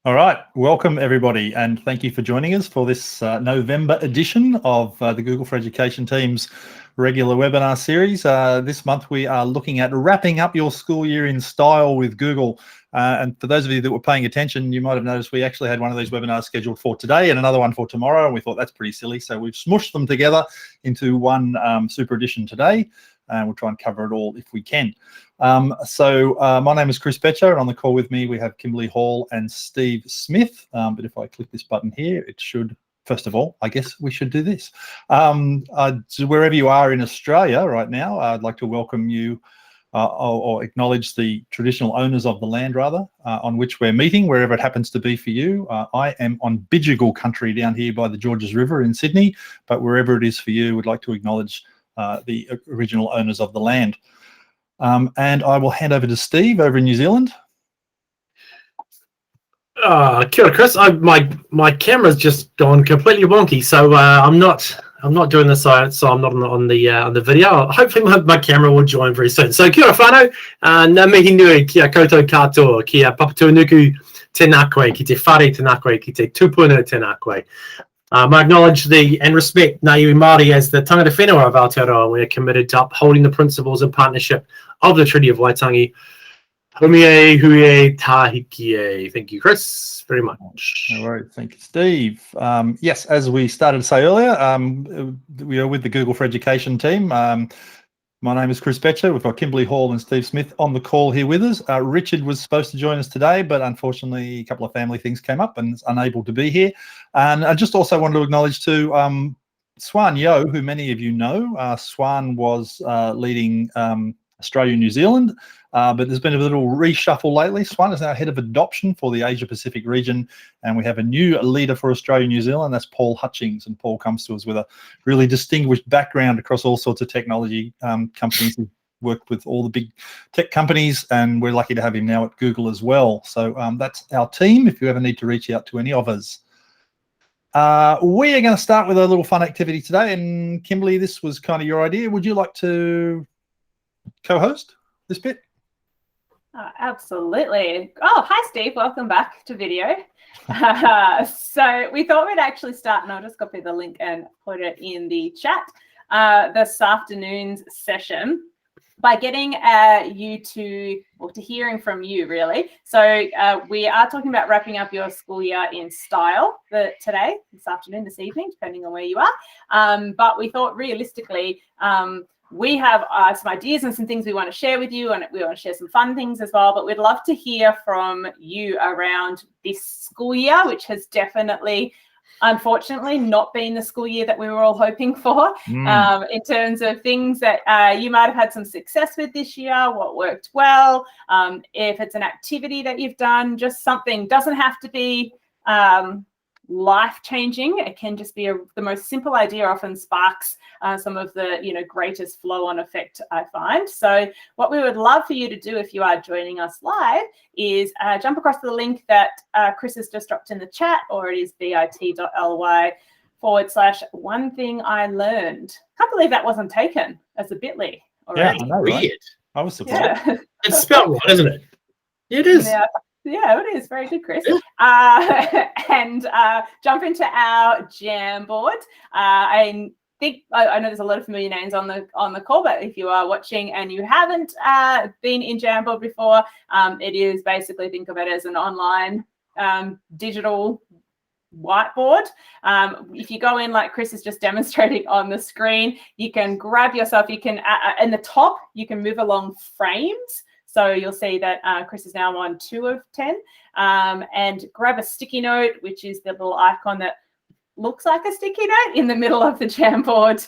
All right, welcome everybody, and thank you for joining us for this November edition of the Google for Education team's regular webinar series. This month we are looking at wrapping up your school year in style with Google. And for those of you that were paying attention, you might have noticed we actually had one of these webinars scheduled for today and another one for tomorrow, and we thought that's pretty silly. So we've smushed them together into one super edition today, and we'll try and cover it all if we can. My name is Chris Betcher, and on the call with me we have Kimberly Hall and Steve Smith. But if I click this button here, it should, first of all, I guess we should do this. So wherever you are in Australia right now, I'd like to welcome you or acknowledge the traditional owners of the land, rather, on which we're meeting, wherever it happens to be for you. I am on Bidjigal country down here by the Georges River in Sydney, but wherever it is for you, we'd like to acknowledge the original owners of the land. And I will hand over to Steve over in New Zealand. Kia ora, Chris. My camera's just gone completely wonky, so I'm not doing this, so I'm not on the video. Hopefully my camera will join very soon. So kia ora whanau, ngā mihi nui kia koutou katoa, kia papatūnuku tēnā koe, ki te whare tēnā koe, ki te tupuna tēnā koe. I acknowledge and respect ngā iwi Māori as the tangata whenua of Aotearoa. We are committed to upholding the principles and partnership of the Treaty of Waitangi. Humie, huie, tahiki. Thank you, Chris, very much. All right, thank you, Steve. Yes, as we started to say earlier, we are with the Google for Education team. My name is Chris Betcher. We've got Kimberly Hall and Steve Smith on the call here with us. Richard was supposed to join us today, but unfortunately a couple of family things came up and is unable to be here. And I just also wanted to acknowledge too, Swan Yo, who many of you know. Swan was leading Australia, New Zealand, but there's been a little reshuffle lately. Swan is now head of adoption for the Asia Pacific region, and we have a new leader for Australia, New Zealand. That's Paul Hutchings, and Paul comes to us with a really distinguished background across all sorts of technology companies. He's worked with all the big tech companies, and we're lucky to have him now at Google as well. So that's our team, if you ever need to reach out to any of us. We are going to start with a little fun activity today, and Kimberly, this was kind of your idea. Would you like to co-host this bit? Absolutely. Oh, hi, Steve. Welcome back to video. So we thought we'd actually start, and I'll just copy the link and put it in the chat, this afternoon's session by getting you to hearing from you, really. So we are talking about wrapping up your school year in style today, this afternoon, this evening, depending on where you are. But we thought realistically, we have some ideas and some things we want to share with you, and we want to share some fun things as well, but we'd love to hear from you around this school year, which has definitely, unfortunately, not been the school year that we were all hoping for, in terms of things that you might have had some success with this year, what worked well, if it's an activity that you've done, just something. Doesn't have to be life-changing. It can just be the most simple idea often sparks some of the greatest flow-on effect, I find. So what we would love for you to do if you are joining us live is jump across to the link that Chris has just dropped in the chat, or it is bit.ly/one thing I learned. Can't believe that wasn't taken as a bit.ly already. Yeah, I know, right? Weird. I was surprised. Yeah. It's spelled right, isn't it? It is. Yeah, it is. Very good, Chris. And jump into our Jamboard. I think I know there's a lot of familiar names on the call, but if you are watching and you haven't been in Jamboard before, it is basically, think of it as an online digital whiteboard. If you go in like Chris is just demonstrating on the screen, you can grab yourself, you can in the top, you can move along frames. So you'll see that Chris is now on 2 of 10, and grab a sticky note, which is the little icon that looks like a sticky note in the middle of the Jamboard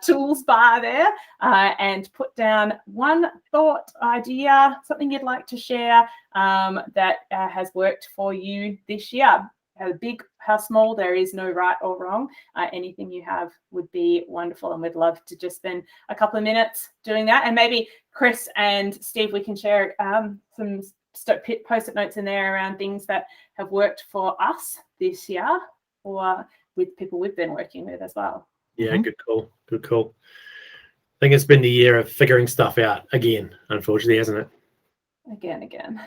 tools bar there, and put down one thought, idea, something you'd like to share that has worked for you this year. How big, how small, there is no right or wrong. Anything you have would be wonderful, and we'd love to just spend a couple of minutes doing that. And maybe Chris and Steve, we can share some post-it notes in there around things that have worked for us this year, or with people we've been working with as well. Yeah, good call. Good call. I think it's been the year of figuring stuff out again, unfortunately, hasn't it? Again. Again.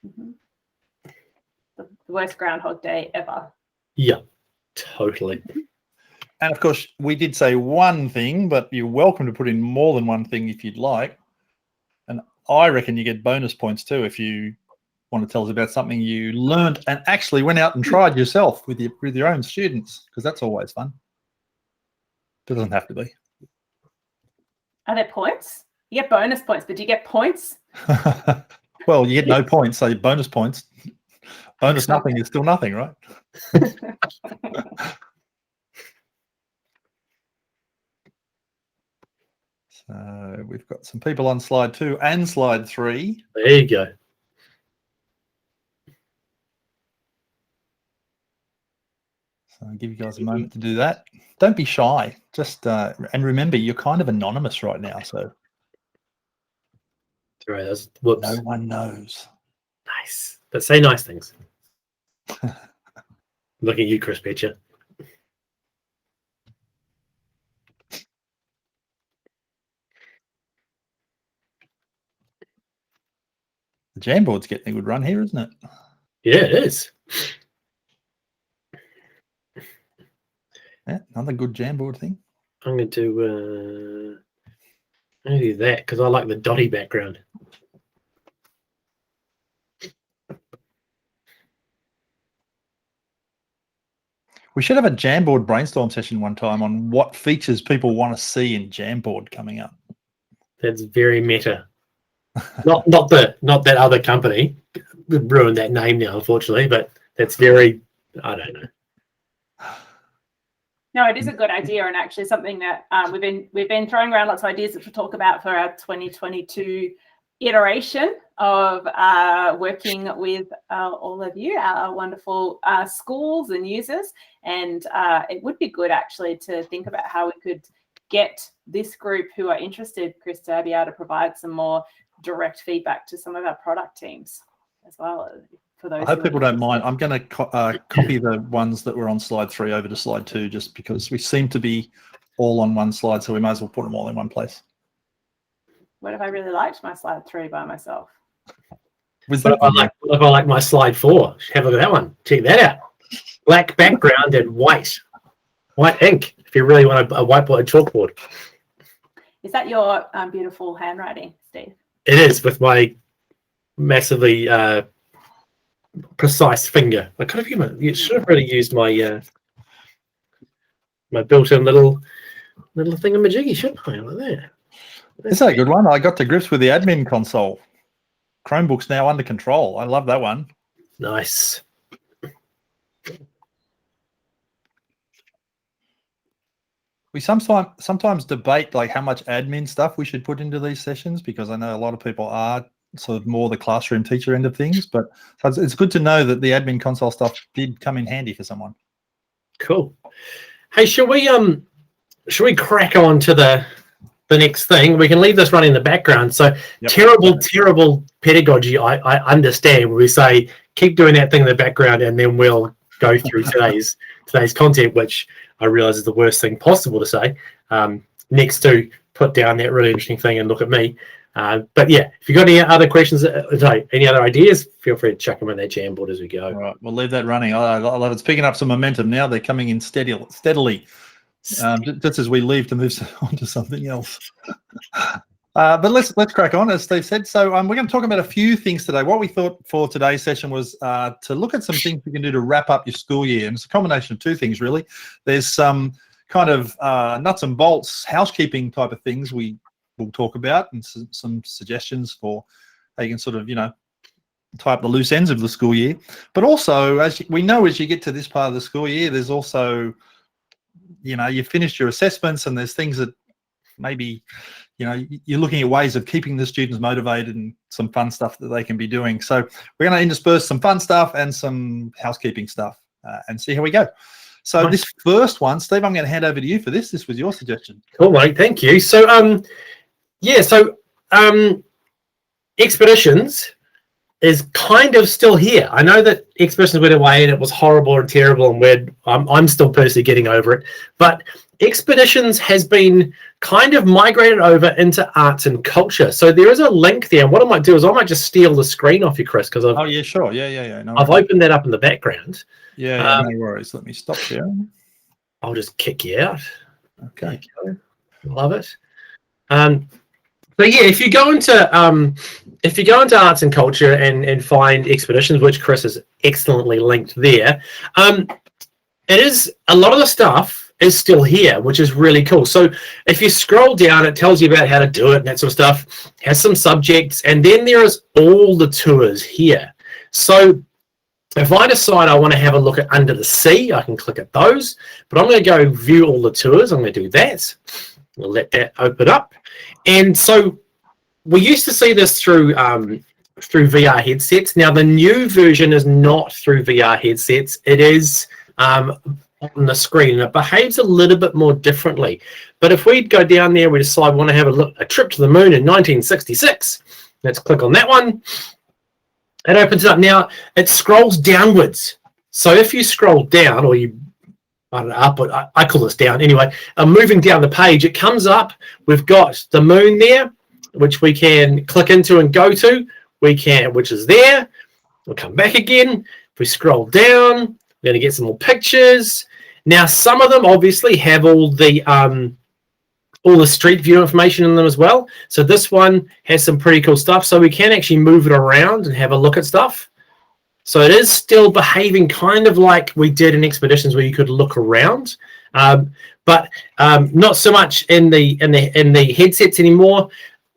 Mm-hmm. the worst Groundhog Day ever. Yeah, totally. And of course, we did say one thing, but you're welcome to put in more than one thing if you'd like. And I reckon you get bonus points too if you want to tell us about something you learned and actually went out and tried yourself with your own students, because that's always fun. It doesn't have to be. Are there points? You get bonus points, but do you get points? Well, you get no points, so bonus points. Bonus nothing is still nothing, right? So we've got some people on slide 2 and slide 3. There you go. So I'll give you guys a moment to do that. Don't be shy. Just and remember, you're kind of anonymous right now, so Right, that's whoops. no one knows. Nice. But say nice things. Look at you, Chris Petcher. The Jamboard's getting a good run here, isn't it? Yeah, it is. Yeah, another good Jamboard thing. I'm going to do that because I like the dotty background. We should have a Jamboard brainstorm session one time on what features people want to see in Jamboard coming up. That's very meta. not that other company. We've ruined that name now, unfortunately, but that's very, I don't know. No, it is a good idea, and actually something that we've been throwing around lots of ideas to talk about for our 2022 iteration of working with all of you, our wonderful schools and users. And it would be good actually to think about how we could get this group who are interested, Chris, to be able to provide some more direct feedback to some of our product teams as well. For those I hope people don't mind. I'm going to copy the ones that were on slide 3 over to slide 2, just because we seem to be all on one slide, so we might as well put them all in one place. What if I really liked my slide 3 by myself? What if I like my slide 4? Have a look at that one. Check that out. Black background and white ink. If you really want a whiteboard, a chalkboard. Is that your beautiful handwriting, Steve? It is, with my massively precise finger. I could have you should have really used my my built-in little thingamajiggy, shouldn't I? Like that. Is that a good one? I got to grips with the admin console. Chromebook's now under control. I love that one. Nice. We sometimes debate like how much admin stuff we should put into these sessions, because I know a lot of people are sort of more the classroom teacher end of things, but it's good to know that the admin console stuff did come in handy for someone. Cool. Hey, shall we crack on to the next thing? We can leave this running in the background. So yep. Terrible pedagogy. I understand when we say keep doing that thing in the background, and then we'll go through today's content, which I realize is the worst thing possible to say. Next to put down that really interesting thing and look at me. But yeah, if you've got any other questions, any other ideas, feel free to chuck them in that Jamboard as we go. All right, we'll leave that running. I love it. It's picking up some momentum now. They're coming in steadily. Just as we leave to move on to something else. But let's crack on, as Steve said. So we're going to talk about a few things today. What we thought for today's session was to look at some things you can do to wrap up your school year. And it's a combination of two things, really. There's some kind of nuts and bolts housekeeping type of things we will talk about, and some suggestions for how you can sort of, tie up the loose ends of the school year. But also, as you get to this part of the school year, there's also, you've finished your assessments, and there's things that maybe, you're looking at ways of keeping the students motivated and some fun stuff that they can be doing. So we're going to intersperse some fun stuff and some housekeeping stuff and see how we go. So this first one, Steve, I'm going to hand over to you for this. This was your suggestion. Cool, mate. Thank you. So, Expeditions is kind of still here. I know that Expeditions went away and it was horrible and terrible, and I'm still personally getting over it. But Expeditions has been kind of migrated over into arts and culture. So there is a link there. And what I might do is I might just steal the screen off you, Chris, because Oh yeah, sure. Yeah. No I've worries. opened that up in the background. Yeah, no worries. Let me stop sharing. I'll just kick you out. Okay. There you go. Love it. So yeah, if you go into arts and culture and find expeditions, which Chris has excellently linked there, it is a lot of the stuff is still here, which is really cool. So if you scroll down, it tells you about how to do it and that sort of stuff. Has some subjects, and then there is all the tours here. So if I decide I want to have a look at Under the Sea, I can click at those, but I'm going to go view all the tours. I'm going to do that. We'll let that open up. And so we used to see this through VR headsets. Now the new version is not through VR headsets. It is on the screen, and it behaves a little bit more differently. But if we go down there, we decide we want to have a trip to the moon in 1966. Let's click on that one. It opens up. Now it scrolls downwards. So if you scroll down, or you up, but I call this down anyway. Moving down the page, it comes up. We've got the moon there, which we can click into and go to. Which is there. We'll come back again. If we scroll down, we're going to get some more pictures. Now, some of them obviously have all the street view information in them as well. So this one has some pretty cool stuff. So we can actually move it around and have a look at stuff. So it is still behaving kind of like we did in Expeditions, where you could look around, but not so much in the headsets anymore.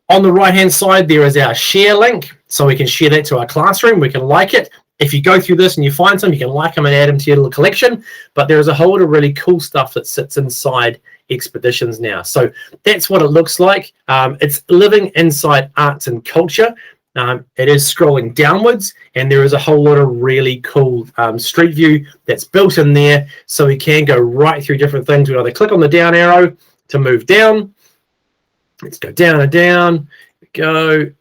On the right-hand side, there is our share link, so we can share that to our classroom. We can like it. If you go through this and you find some, you can like them and add them to your little collection. But there is a whole lot of really cool stuff that sits inside Expeditions now. So that's what it looks like. It's living inside arts and culture. It is scrolling downwards, and there is a whole lot of really cool street view that's built in there, so we can go right through different things. We either click on the down arrow to move down. Let's go down and down. Go.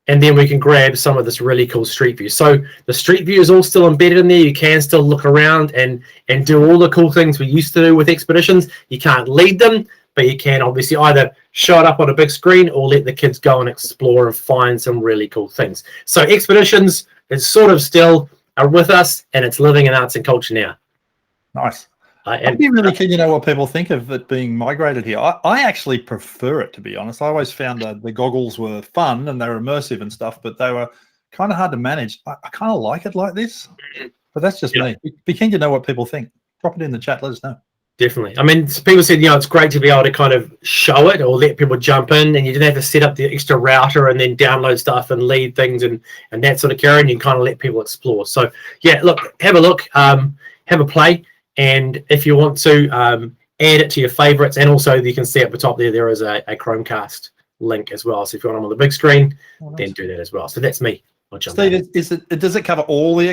And then we can grab some of this really cool street view. So the street view is all still embedded in there. You can still look around and do all the cool things we used to do with Expeditions. You can't lead them, but you can obviously either show it up on a big screen or let the kids go and explore and find some really cool things. So Expeditions is sort of still with us, and it's living in arts and culture now. Nice. I'd be really keen to know what people think of it being migrated here. I actually prefer it, to be honest. I always found that the goggles were fun and they were immersive and stuff, but they were kind of hard to manage. I kind of like it like this, but that's just me. Be keen to know what people think. Drop it in the chat. Let us know. Definitely. I mean, people said, it's great to be able to kind of show it or let people jump in, and you didn't have to set up the extra router and then download stuff and lead things and that sort of carry, and you can kind of let people explore. So, yeah, look, have a look, have a play, and if you want to add it to your favorites, and also you can see at the top there is a Chromecast link as well. So if you want them on the big screen, then do that as well. So that's me. I'll jump Steve, does it cover all the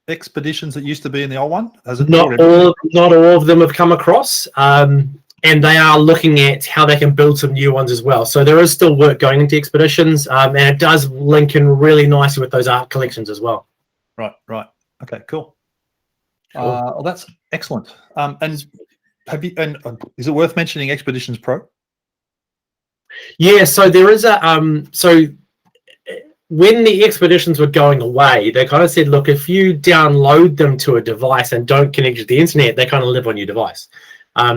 expeditions that used to be in the old one? Not all of them have come across, and they are looking at how they can build some new ones as well. So there is still work going into Expeditions, and it does link in really nicely with those art collections as well. Right. Okay, cool. Well, that's excellent. And is it worth mentioning Expeditions Pro? Yeah. So there is when the Expeditions were going away, they kind of said, look, if you download them to a device and don't connect to the internet, they kind of live on your device.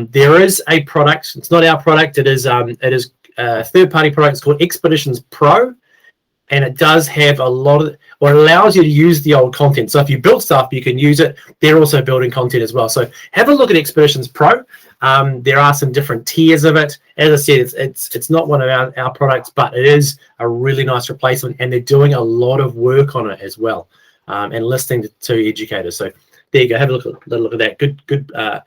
There is a product. It's not our product. It is a third-party product. It's called Expeditions Pro, and it does have a lot of, or it allows you to use the old content. So if you build stuff, you can use it. They're also building content as well. So have a look at Expeditions Pro. There are some different tiers of it. As I said, it's not one of our products, but it is a really nice replacement, and they're doing a lot of work on it as well, and listening to educators. So there you go. Have a look at that.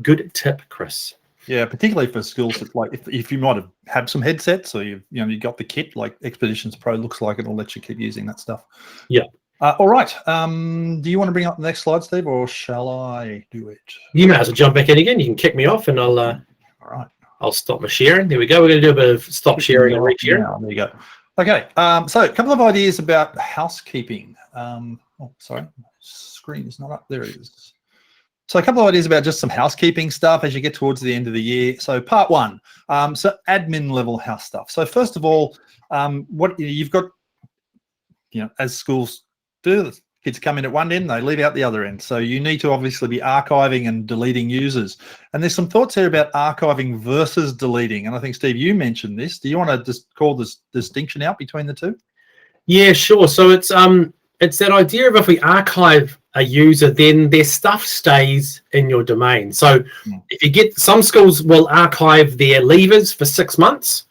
Good tip, Chris. Yeah, particularly for schools, it's like if you might have some headsets, or you got the kit, like Expeditions Pro looks like it'll let you keep using that stuff. Yeah. All right. Do you want to bring up the next slide, Steve, or shall I do it? You may as well jump back in again. You can kick me off, and I'll. All right. I'll stop my sharing. There we go. We're going to do a bit of stop sharing and re-sharing. There you go. Okay. So a couple of ideas about housekeeping. Sorry, my screen is not up. There it is. So a couple of ideas about just some housekeeping stuff as you get towards the end of the year. So part one, so admin level house stuff. So first of all, what you've got, as schools do, the kids come in at one end, they leave out the other end. So you need to obviously be archiving and deleting users. And there's some thoughts here about archiving versus deleting. And I think, Steve, you mentioned this. Do you want to just call this distinction out between the two? Yeah, sure. So it's that idea of if we archive a user, then their stuff stays in your domain. So if you get, some schools will archive their leavers for 6 months,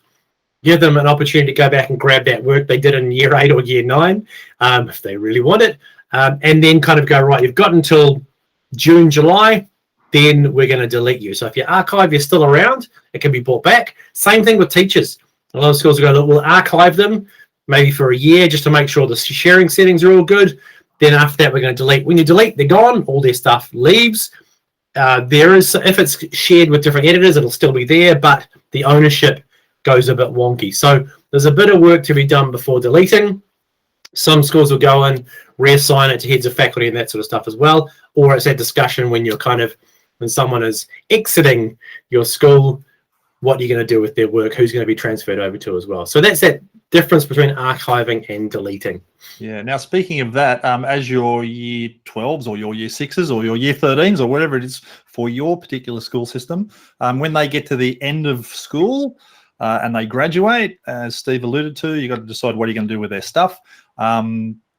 give them an opportunity to go back and grab that work they did in year 8 or year 9, if they really want it, and then kind of go, right, you've got until June, July, then we're going to delete you. So if you archive, you're still around, it can be brought back. Same thing with teachers. A lot of schools are going, look, we'll archive them maybe for a year just to make sure the sharing settings are all good. Then after that, we're going to delete. When you delete, they're gone. All their stuff leaves. There is, if it's shared with different editors, it'll still be there, but the ownership goes a bit wonky. So there's a bit of work to be done before deleting. Some schools will go and reassign it to heads of faculty and that sort of stuff as well. Or it's that discussion when you're when someone is exiting your school, what are you going to do with their work? Who's going to be transferred over to as well? So that's that difference between archiving and deleting. Yeah. Now, speaking of that, as your year 12s or your year 6s or your year 13s or whatever it is for your particular school system, when they get to the end of school and they graduate, as Steve alluded to, you've got to decide what you're going to do with their stuff.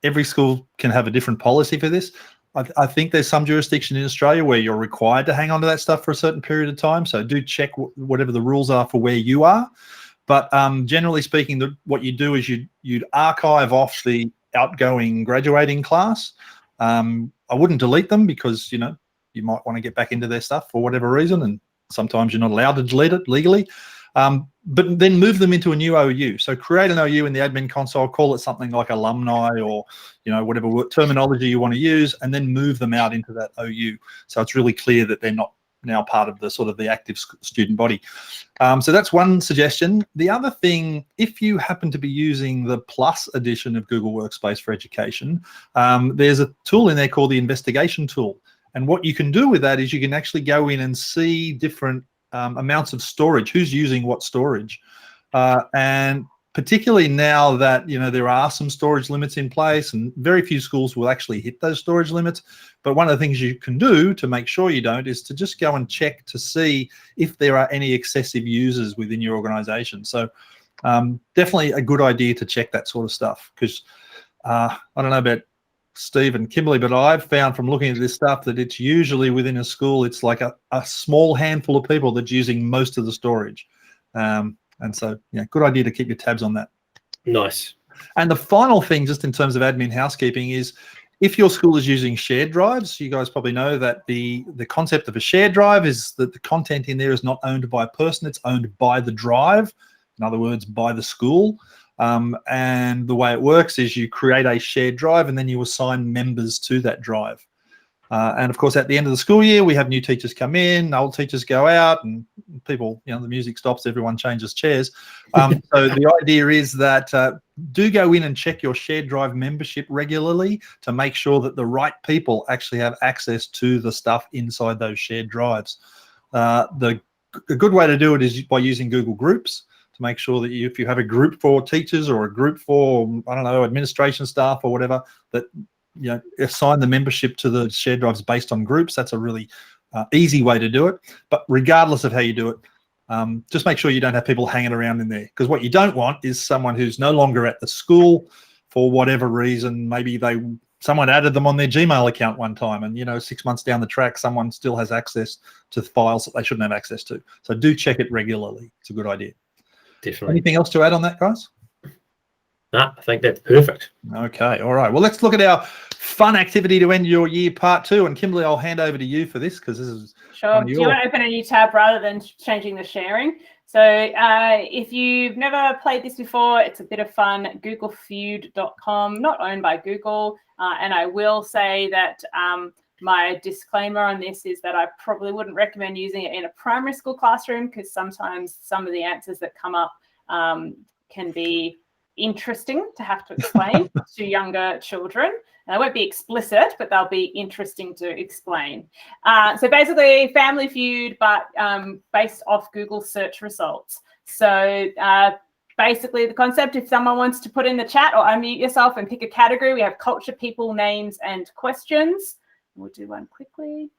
Every school can have a different policy for this. I think there's some jurisdiction in Australia where you're required to hang on to that stuff for a certain period of time. So do check whatever the rules are for where you are. But generally speaking, what you do is you'd archive off the outgoing graduating class. I wouldn't delete them because, you might want to get back into their stuff for whatever reason. And sometimes you're not allowed to delete it legally. But then move them into a new OU. So create an OU in the admin console, call it something like alumni or, whatever terminology you want to use, and then move them out into that OU. So it's really clear that they're not now part of the sort of the active student body. So that's one suggestion. The other thing, if you happen to be using the Plus edition of Google Workspace for Education, there's a tool in there called the investigation tool. And what you can do with that is you can actually go in and see different amounts of storage, who's using what storage. And particularly now that, there are some storage limits in place and very few schools will actually hit those storage limits. But one of the things you can do to make sure you don't is to just go and check to see if there are any excessive users within your organization. So definitely a good idea to check that sort of stuff because I don't know about Steve and Kimberly, but I've found from looking at this stuff that it's usually within a school, it's like a small handful of people that's using most of the storage. And so, good idea to keep your tabs on that. Nice. And the final thing, just in terms of admin housekeeping, is if your school is using shared drives, you guys probably know that the concept of a shared drive is that the content in there is not owned by a person, it's owned by the drive. In other words, by the school. And the way it works is you create a shared drive and then you assign members to that drive. And of course, at the end of the school year, we have new teachers come in, old teachers go out, and people, the music stops, everyone changes chairs. So the idea is that do go in and check your shared drive membership regularly to make sure that the right people actually have access to the stuff inside those shared drives. A good way to do it is by using Google Groups to make sure that if you have a group for teachers or a group for, I don't know, administration staff or whatever, that assign the membership to the shared drives based on groups. That's a really easy way to do it. But regardless of how you do it, just make sure you don't have people hanging around in there, because what you don't want is someone who's no longer at the school for whatever reason. Maybe someone added them on their Gmail account one time, and 6 months down the track, someone still has access to files that they shouldn't have access to. So do check it regularly. It's a good idea. Definitely. Anything else to add on that, guys? No, I think that's perfect. Okay, all right. Well, let's look at our fun activity to end your year, part 2. And Kimberly, I'll hand over to you for this because this is sure. Do you want to open a new tab rather than changing the sharing? So if you've never played this before, it's a bit of fun. Googlefeud.com, not owned by Google. And I will say that my disclaimer on this is that I probably wouldn't recommend using it in a primary school classroom because sometimes some of the answers that come up can be interesting to have to explain to younger children. And they won't be explicit, but they'll be interesting to explain. So basically, Family Feud, but based off Google search results. So basically, the concept, if someone wants to put in the chat or unmute yourself and pick a category, we have culture, people, names, and questions. We'll do one quickly.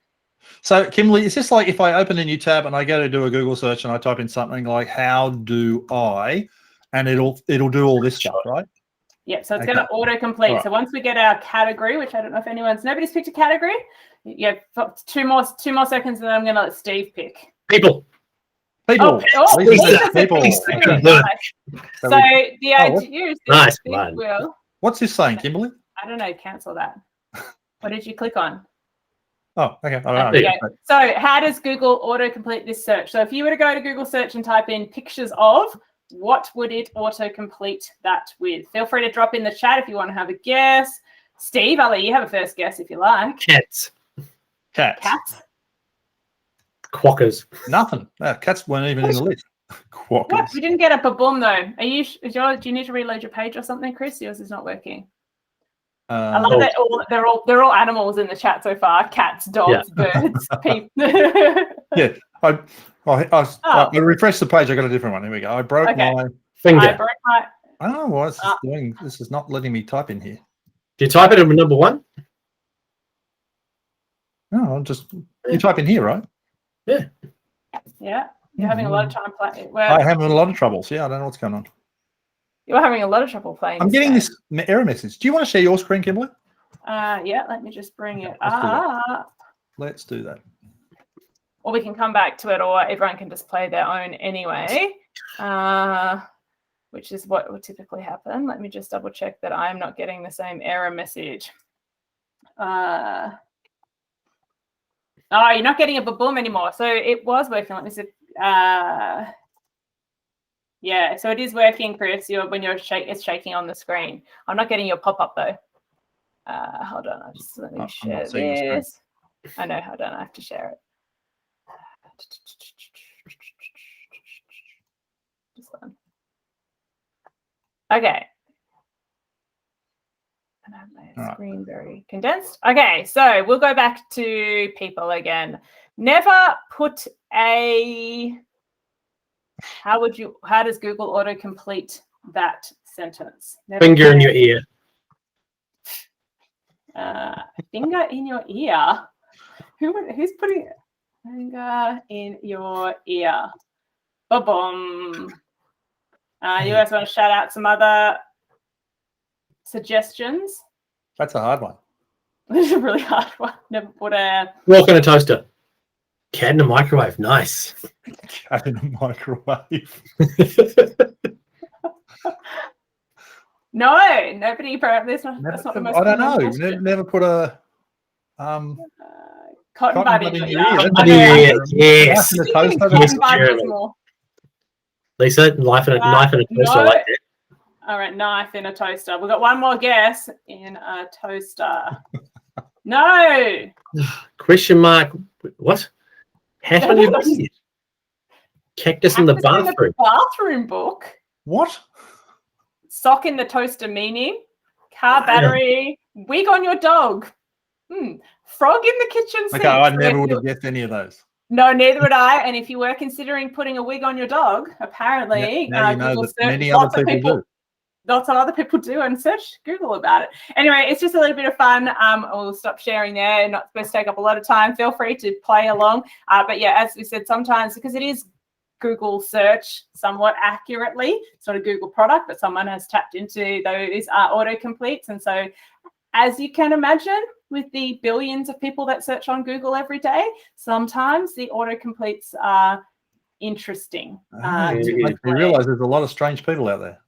So, Kimberly, it's just like if I open a new tab and I go to do a Google search and I type in something like "how do I," and it'll do all this stuff, right? Yep. So it's going to autocomplete. Right. So once we get our category, which I don't know if nobody's picked a category. Yeah, two more seconds, and then I'm going to let Steve pick. People. People. People. Nice. So the idea is nice. What's this saying, Kimberly? I don't know. Cancel that. What did you click on? Oh, okay. So how does Google autocomplete this search? So if you were to go to Google search and type in pictures of, what would it autocomplete that with? Feel free to drop in the chat if you want to have a guess. Steve, I'll let you have a first guess if you like. Cats. Quackers. Nothing. Cats weren't even in the list. Quackers. What? We didn't get a baboom though. Do you need to reload your page or something, Chris? Yours is not working. I love that they're all animals in the chat so far. Cats, dogs, birds, people. Yeah. I refreshed the page. I got a different one. Here we go. I broke my finger. I broke my. Oh, what is this doing? This is not letting me type in here. Do you type it in number one? No, you type in here, right? Yeah. Yeah. You're having a lot of time playing. I'm having a lot of troubles. Yeah, I don't know what's going on. You're having a lot of trouble playing. I'm getting this error message. Do you want to share your screen, Kimberly? Yeah, let me just bring it up. Let's do that. Or we can come back to it, or everyone can just play their own anyway, which is what would typically happen. Let me just double check that I'm not getting the same error message. Oh, you're not getting a baboom anymore. So it was working. Let me see. Yeah, so it is working, Chris. It's shaking on the screen. I'm not getting your pop-up though. Hold on, let me share this. I know, hold on, I have to share it. This one. Okay. And I have my screen very condensed. Okay, so we'll go back to people again. Never put a. How does Google autocomplete that sentence? Never finger in your ear. Finger in your ear. Who's putting finger in your ear? Ba-boom. You guys want to shout out some other suggestions? That's a hard one. This is a really hard one. Never put a walk in a toaster. Cat in a microwave. Nice. Cat in a microwave. No, nobody. That's not the most. I don't know. Never put a cotton bud in your ear. Yes. Lisa, knife in a toaster. No. I like that. All right, knife in a toaster. We've got one more guess. In a toaster. No. Question mark. What? Hat on your beard. Cactus in the bathroom. Bathroom book. What? Sock in the toaster meaning. Car battery. Wig on your dog. Frog in the kitchen sink. Okay, I never would have guessed any of those. No, neither would I. And if you were considering putting a wig on your dog, apparently now you know that many lots other people do. Lots of other people do, and search Google about it. Anyway, it's just a little bit of fun. We'll stop sharing there. Not supposed to take up a lot of time. Feel free to play along. But yeah, as we said, sometimes because it is Google search somewhat accurately, it's not a Google product, but someone has tapped into those autocompletes. And so, as you can imagine, with the billions of people that search on Google every day, sometimes the autocompletes are interesting. You realize there's a lot of strange people out there.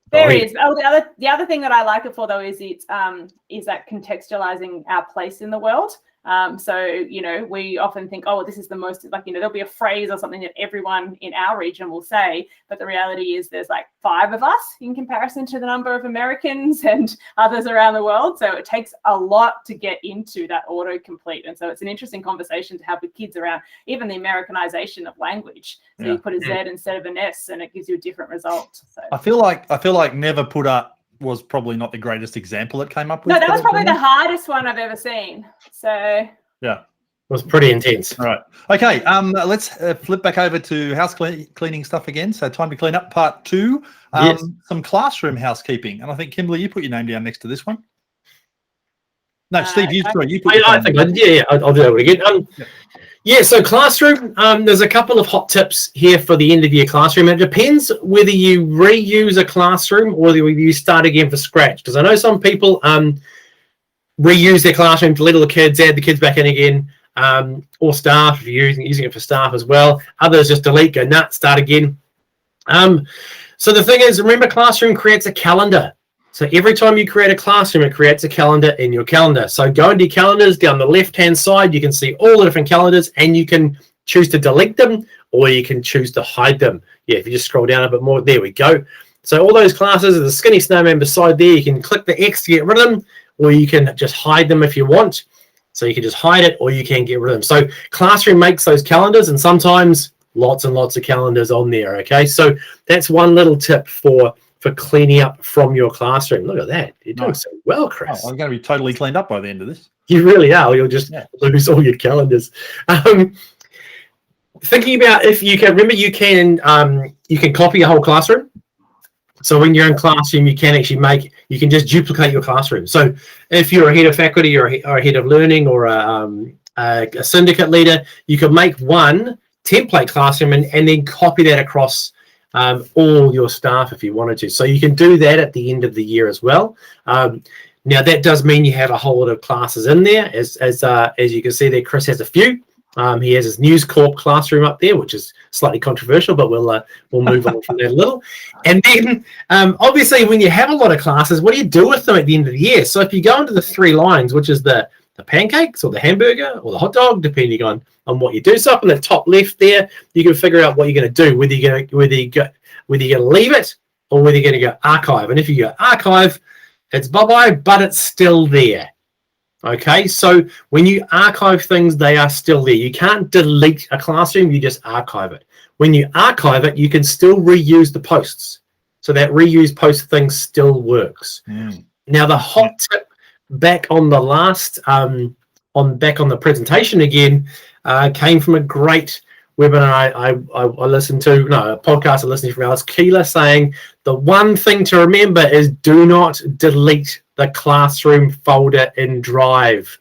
There is. Oh, the other thing that I like it for though is it's that contextualizing our place in the world. So, you know, we often think, oh, well, this is the most, like, you know, there'll be a phrase or something that everyone in our region will say. But the reality is there's like 5 of us in comparison to the number of Americans and others around the world. So it takes a lot to get into that autocomplete. And so it's an interesting conversation to have with kids around even the Americanization of language. So you put a Z instead of an S and it gives you a different result. So I feel like never put up was probably not the greatest example it came up with. No, that was probably the hardest one I've ever seen. So yeah, it was pretty intense. All right. Okay. Let's flip back over to house cleaning stuff again. So time to clean up part 2. Yes. Some classroom housekeeping, and I think Kimberly, you put your name down next to this one. No, Steve, you put. I think I'll do that one again. So classroom. There's a couple of hot tips here for the end of year classroom. It depends whether you reuse a classroom or whether you start again for scratch. Because I know some people reuse their classroom, delete all the kids, add the kids back in again, or staff if you're using it for staff as well. Others just delete, go nuts, start again. So the thing is, remember, classroom creates a calendar. So every time you create a classroom, it creates a calendar in your calendar. So go into your calendars, down the left-hand side, you can see all the different calendars, and you can choose to delete them, or you can choose to hide them. Yeah, if you just scroll down a bit more, there we go. So all those classes, the skinny snowman beside there, you can click the X to get rid of them, or you can just hide them if you want. So you can just hide it, or you can get rid of them. So Classroom makes those calendars, and sometimes lots and lots of calendars on there, okay? So that's one little tip for cleaning up from your classroom. Look at that. You're doing so well, Chris. Oh, I'm going to be totally cleaned up by the end of this. You really are. You'll just lose all your calendars. Thinking about if you can, remember you can copy a whole classroom. So when you're in classroom, you can just duplicate your classroom. So if you're a head of faculty or a head of learning or a syndicate leader, you could make one template classroom and then copy that across all your staff if you wanted to. So you can do that at the end of the year as well. Now that does mean you have a whole lot of classes in there. As you can see there, Chris has a few. He has his News Corp classroom up there, which is slightly controversial, but we'll move on from that a little. And then obviously when you have a lot of classes, what do you do with them at the end of the year? So if you go into the 3 lines, which is the pancakes or the hamburger or the hot dog, depending on what you do. So up in the top left there, you can figure out what you're going to do, whether you're going to leave it or whether you're going to go archive. And if you go archive, it's bye-bye, but it's still there. Okay, so when you archive things, they are still there. You can't delete a classroom, you just archive it. When you archive it, you can still reuse the posts. So that reuse post thing still works. Now the hot tip back on the last back on the presentation again came from a great webinar I listened to, a podcast I listened to from Alice Keeler, saying the one thing to remember is do not delete the classroom folder in Drive,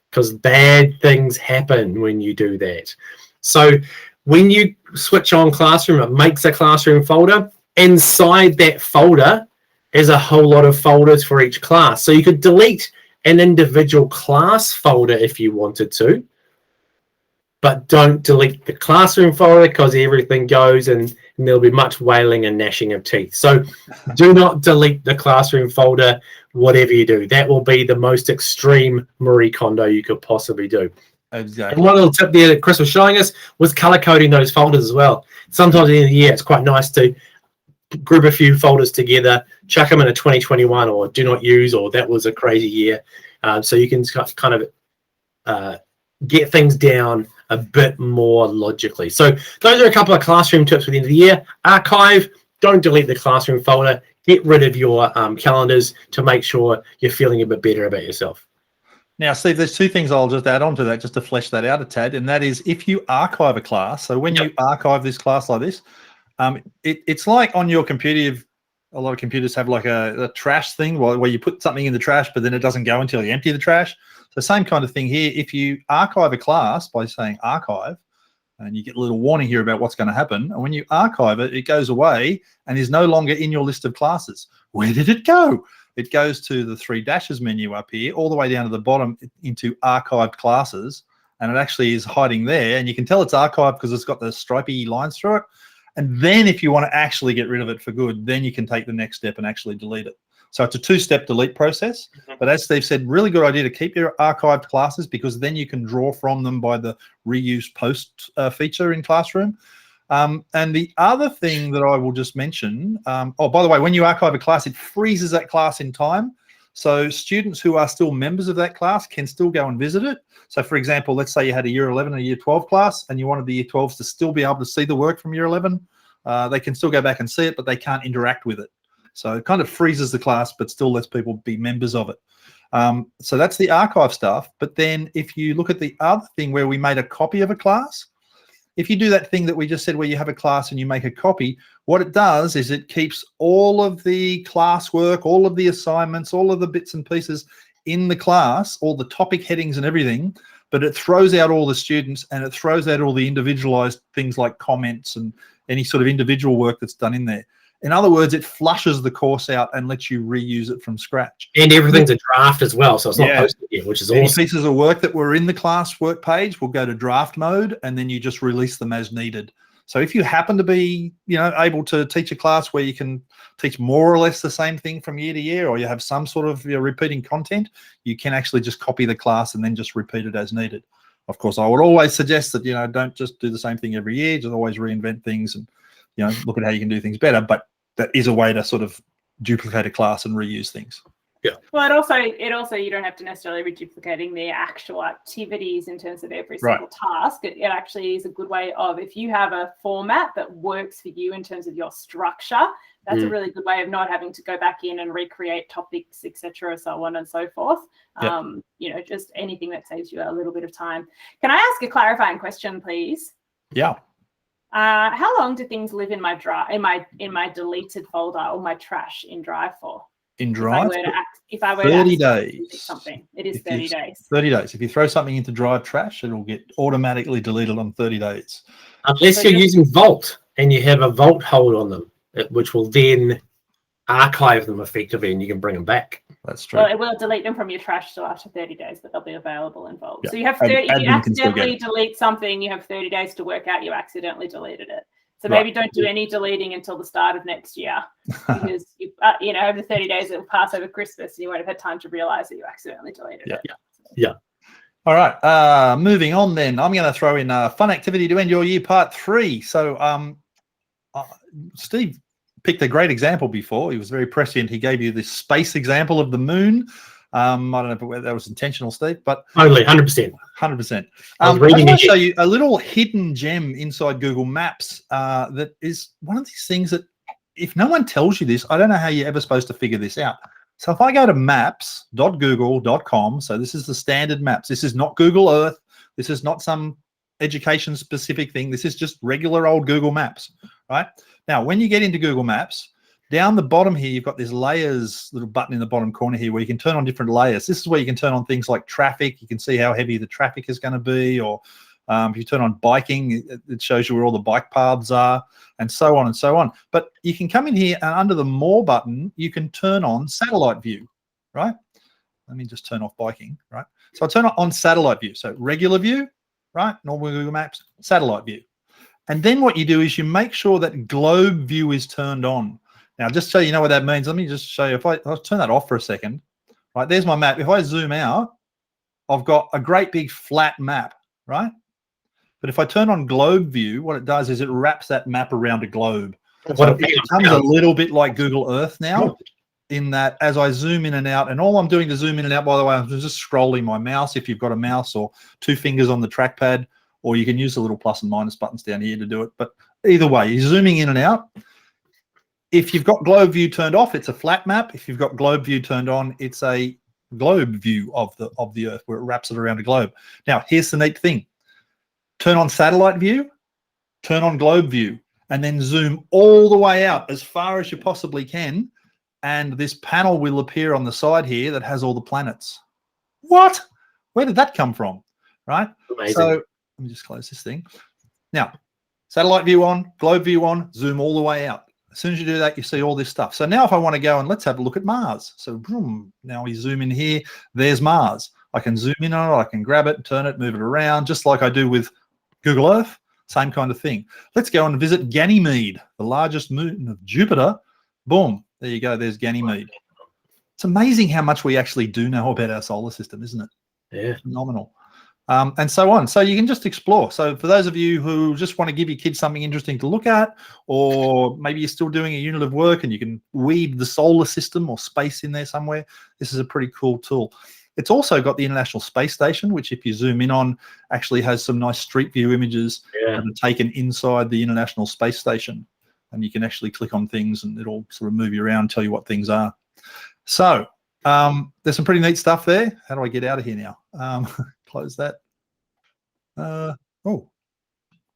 because bad things happen when you do that. So when you switch on Classroom, it makes a classroom folder. Inside that folder is a whole lot of folders for each class. So you could delete an individual class folder if you wanted to, but don't delete the classroom folder, because everything goes and there'll be much wailing and gnashing of teeth. So do not delete the classroom folder, whatever you do. That will be the most extreme Marie Kondo you could possibly do. Exactly. And one little tip there that Chris was showing us was color coding those folders as well. Sometimes at the end of the year, it's quite nice to group a few folders together, chuck them in a 2021 or do not use, or that was a crazy year. So you can kind of get things down a bit more logically. So those are a couple of classroom tips for the end of the year. Archive, don't delete the classroom folder, get rid of your calendars to make sure you're feeling a bit better about yourself. Now, Steve, there's 2 things I'll just add on to that just to flesh that out a tad, and that is if you archive a class, so when you archive this class like this, it's like on your computer, a lot of computers have like a trash thing where you put something in the trash, but then it doesn't go until you empty the trash. So same kind of thing here. If you archive a class by saying archive, and you get a little warning here about what's going to happen, and when you archive it, it goes away and is no longer in your list of classes. Where did it go? It goes to the 3 dashes menu up here, all the way down to the bottom into archived classes, and it actually is hiding there. And you can tell it's archived because it's got the stripy lines through it. And then if you want to actually get rid of it for good, then you can take the next step and actually delete it. So it's a two-step delete process. But as Steve said, really good idea to keep your archived classes, because then you can draw from them by the reuse post feature in Classroom. And the other thing that I will just mention, oh, by the way, when you archive a class, it freezes that class in time. So students who are still members of that class can still go and visit it. So for example, let's say you had a year 11 and a year 12 class and you wanted the year 12s to still be able to see the work from year 11. They can still go back and see it, but they can't interact with it. So it kind of freezes the class, but still lets people be members of it. So that's the archive stuff. But then if you look at the other thing where we made a copy of a class, if you do that thing that we just said where you have a class and you make a copy, what it does is it keeps all of the classwork, all of the assignments, all of the bits and pieces in the class, all the topic headings and everything, but it throws out all the students and it throws out all the individualized things like comments and any sort of individual work that's done in there. In other words, it flushes the course out and lets you reuse it from scratch. And everything's a draft as well, so it's not posted yet, which is Any awesome. pieces of work that were in the classwork page will go to draft mode, and then you just release them as needed. So if you happen to be, able to teach a class where you can teach more or less the same thing from year to year, or you have some sort of repeating content, you can actually just copy the class and then just repeat it as needed. Of course, I would always suggest that, don't just do the same thing every year, just always reinvent things and, look at how you can do things better. But that is a way to sort of duplicate a class and reuse things. Yeah. Well, it also you don't have to necessarily be duplicating the actual activities in terms of every single task. It actually is a good way of, if you have a format that works for you in terms of your structure, that's a really good way of not having to go back in and recreate topics, etc., so on and so forth. Just anything that saves you a little bit of time. Can I ask a clarifying question, please? Yeah. How long do things live in my drive, in my deleted folder or my trash in Drive for? In Drive, if I were 30 to days. Something, it is 30 days. 30 days. If you throw something into Drive trash, it'll get automatically deleted on 30 days. Unless you're using Vault and you have a Vault hold on them, which will then archive them effectively, and you can bring them back. That's true. Well, it will delete them from your trash still after 30 days, but they'll be available in Vault. Yeah. So you have 30. If you Admin can still accidentally get it. delete something, you have 30 days to work out you accidentally deleted it. So maybe don't do any deleting until the start of next year, because over the 30 days it will pass over Christmas, and you won't have had time to realize that you accidentally deleted it. Yeah. All right. Moving on then. I'm going to throw in fun activity to end your year, part 3. So Steve picked a great example before. He was very prescient. He gave you this space example of the moon. I don't know if that was intentional, Steve, but only 100%. 100%. I'm going to show you a little hidden gem inside Google Maps that is one of these things that, if no one tells you this, I don't know how you're ever supposed to figure this out. So if I go to maps.google.com, so this is the standard maps. This is not Google Earth. This is not some education specific thing. This is just regular old Google Maps, right? Now, when you get into Google Maps, down the bottom here, you've got this layers little button in the bottom corner here where you can turn on different layers. This is where you can turn on things like traffic. You can see how heavy the traffic is going to be, or if you turn on biking, it shows you where all the bike paths are, and so on and so on. But you can come in here and under the More button, you can turn on satellite view, right? Let me just turn off biking, right? So I turn on satellite view. So regular view, right? Normal Google Maps, satellite view. And then what you do is you make sure that globe view is turned on. Now, just so you know what that means, let me just show you. I'll turn that off for a second. Right, there's my map. If I zoom out, I've got a great big flat map, right? But if I turn on globe view, what it does is it wraps that map around a globe. So it becomes a little bit like Google Earth now, in that as I zoom in and out, and all I'm doing to zoom in and out, by the way, I'm just scrolling my mouse if you've got a mouse, or 2 fingers on the trackpad, or you can use the little plus and minus buttons down here to do it. But either way, you're zooming in and out. If you've got globe view turned off, it's a flat map. If you've got globe view turned on, it's a globe view of the Earth, where it wraps it around a globe. Now, here's the neat thing. Turn on satellite view, turn on globe view, and then zoom all the way out as far as you possibly can, and this panel will appear on the side here that has all the planets. What? Where did that come from? Right? Amazing. So let me just close this thing. Now, satellite view on, globe view on, zoom all the way out. As soon as you do that, you see all this stuff. So now if I want to go and let's have a look at Mars. So boom, now we zoom in here, there's Mars. I can zoom in on it, I can grab it, turn it, move it around, just like I do with Google Earth. Same kind of thing. Let's go and visit Ganymede, the largest moon of Jupiter. Boom, there you go. There's Ganymede. It's amazing how much we actually do know about our solar system, isn't it? Yeah. Phenomenal. And so on. So you can just explore. So for those of you who just want to give your kids something interesting to look at, or maybe you're still doing a unit of work and you can weave the solar system or space in there somewhere, this is a pretty cool tool. It's also got the International Space Station, which if you zoom in on, actually has some nice street view images that are taken inside the International Space Station. And you can actually click on things and it'll sort of move you around, tell you what things are. So there's some pretty neat stuff there. How do I get out of here now? Close that. Oh,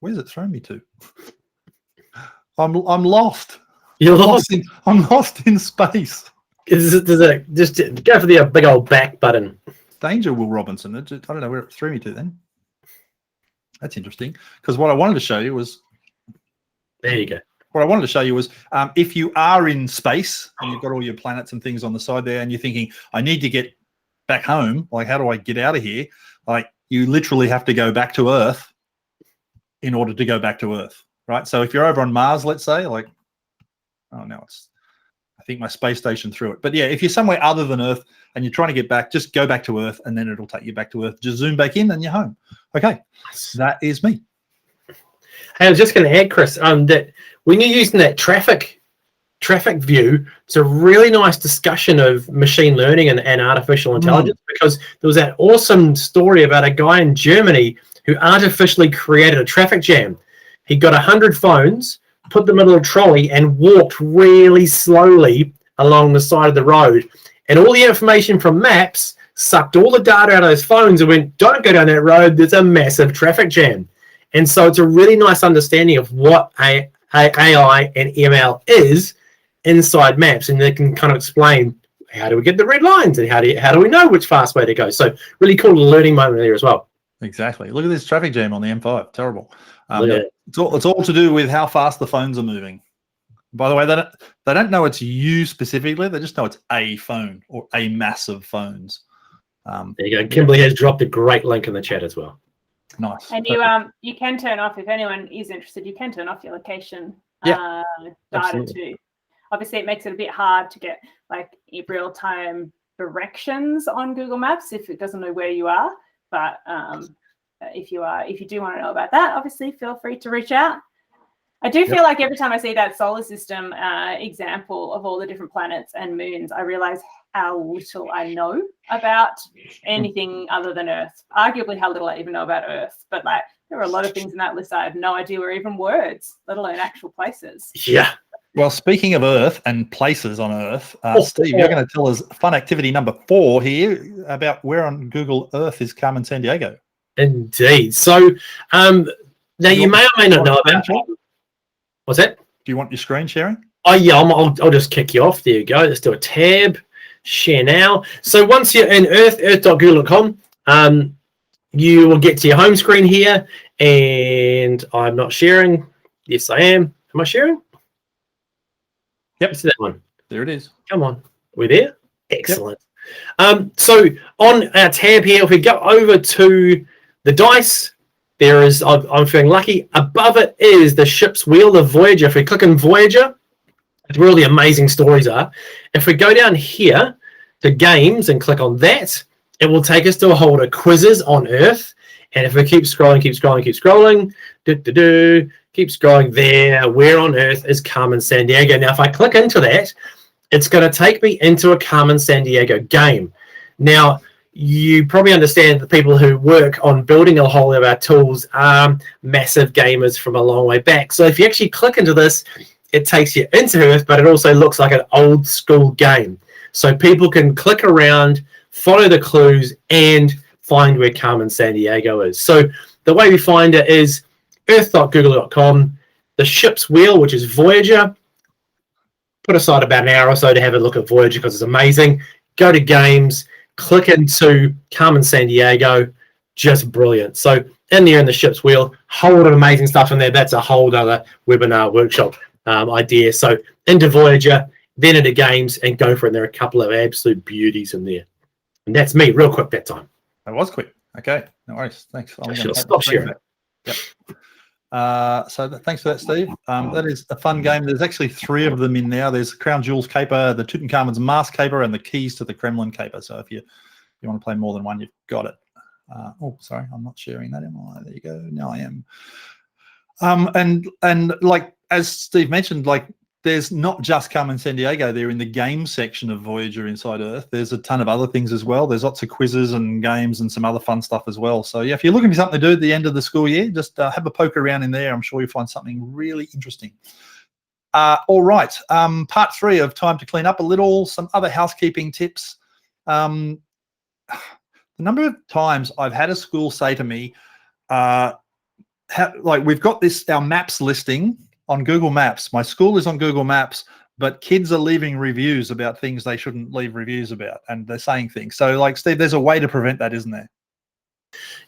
where's it thrown me to? I'm lost. You're lost. I'm lost in space. Does it just go for the big old back button? Danger, Will Robinson. I don't know where it threw me to then. That's interesting, because what I wanted to show you was. There you go. What I wanted to show you was if you are in space and you've got all your planets and things on the side there, and you're thinking, I need to get back home. Like, how do I get out of here? Like, you literally have to go back to Earth in order to go back to Earth, right? So if you're over on Mars, let's say, like, oh no, I think my space station threw it. But yeah, if you're somewhere other than Earth and you're trying to get back, just go back to Earth and then it'll take you back to Earth. Just zoom back in and you're home. Okay, that is me. Hey, I was just going to add, Chris, that when you're using that traffic view, it's a really nice discussion of machine learning and artificial intelligence, because there was that awesome story about a guy in Germany who artificially created a traffic jam. He got 100 phones, put them in a little trolley and walked really slowly along the side of the road. And all the information from maps sucked all the data out of those phones and went, don't go down that road, there's a massive traffic jam. And so it's a really nice understanding of what AI and ML is inside maps, and they can kind of explain how do we get the red lines and how do we know which fast way to go. So really cool learning moment there as well. Exactly. Look at this traffic jam on the M5. Terrible. It's all to do with how fast the phones are moving. By the way, they don't know it's you specifically. They just know it's a phone or a mass of phones. There you go. Kimberly has dropped a great link in the chat as well. Nice. And you can turn off, if anyone is interested, you can turn off your location data too. Obviously, it makes it a bit hard to get like real-time directions on Google Maps if it doesn't know where you are. But if you do want to know about that, obviously feel free to reach out. I do feel like every time I see that solar system example of all the different planets and moons, I realize how little I know about anything other than Earth. Arguably how little I even know about Earth. But like, there are a lot of things in that list I have no idea were even words, let alone actual places. Yeah. Well, speaking of Earth and places on Earth, Steve, you're going to tell us fun activity number 4 here about where on Google Earth is Carmen Sandiego. Indeed. So now you may or may not know about. What's that? Do you want your screen sharing? Oh yeah, I'll just kick you off. There you go. Let's do a tab. Share now. So once you're in earth.google.com, you will get to your home screen here. And I'm not sharing. Yes, I am. Am I sharing? Yep. See that one. There it is. Come on. We're there? Excellent. Yep. So on our tab here, if we go over to the dice, there is, I'm feeling lucky, above it is the ship's wheel, the Voyager. If we click on Voyager, it's where all the amazing stories are. If we go down here to games and click on that, it will take us to a whole lot of quizzes on Earth. And if we keep scrolling, keep scrolling, keep scrolling there, where on Earth is Carmen Sandiego? Now, if I click into that, it's going to take me into a Carmen Sandiego game. Now, you probably understand that people who work on building a whole lot of our tools are massive gamers from a long way back. So if you actually click into this, it takes you into Earth, but it also looks like an old school game. So people can click around, follow the clues, and find where Carmen Sandiego is. So the way we find it is earth.google.com, the ship's wheel, which is Voyager. Put aside about an hour or so to have a look at Voyager because it's amazing. Go to games, click into Carmen Sandiego, just brilliant. So in there in the ship's wheel, whole lot of amazing stuff in there. That's a whole other webinar workshop idea. So into Voyager, then into games, and go for it. There are a couple of absolute beauties in there. And that's me, real quick that time. That was quick. Okay, no worries. Thanks. I should stop sharing. Yep. Thanks for that, Steve. That is a fun game. There's actually 3 of them in now. There's the Crown Jewels caper, the Tutankhamun's mask caper, and the keys to the Kremlin caper. So if you want to play more than one, you've got it. Sorry, I'm not sharing that, am I? There you go. Now I am. And like as Steve mentioned, like there's not just Carmen Sandiego there in the game section of Voyager Inside Earth. There's a ton of other things as well. There's lots of quizzes and games and some other fun stuff as well. So yeah, if you're looking for something to do at the end of the school year, just have a poke around in there. I'm sure you'll find something really interesting. All right, part 3 of Time to Clean Up a Little, some other housekeeping tips. The number of times I've had a school say to me, like we've got our maps listing on Google Maps. My school is on Google Maps, but kids are leaving reviews about things they shouldn't leave reviews about, and they're saying things. So, like Steve, there's a way to prevent that, isn't there?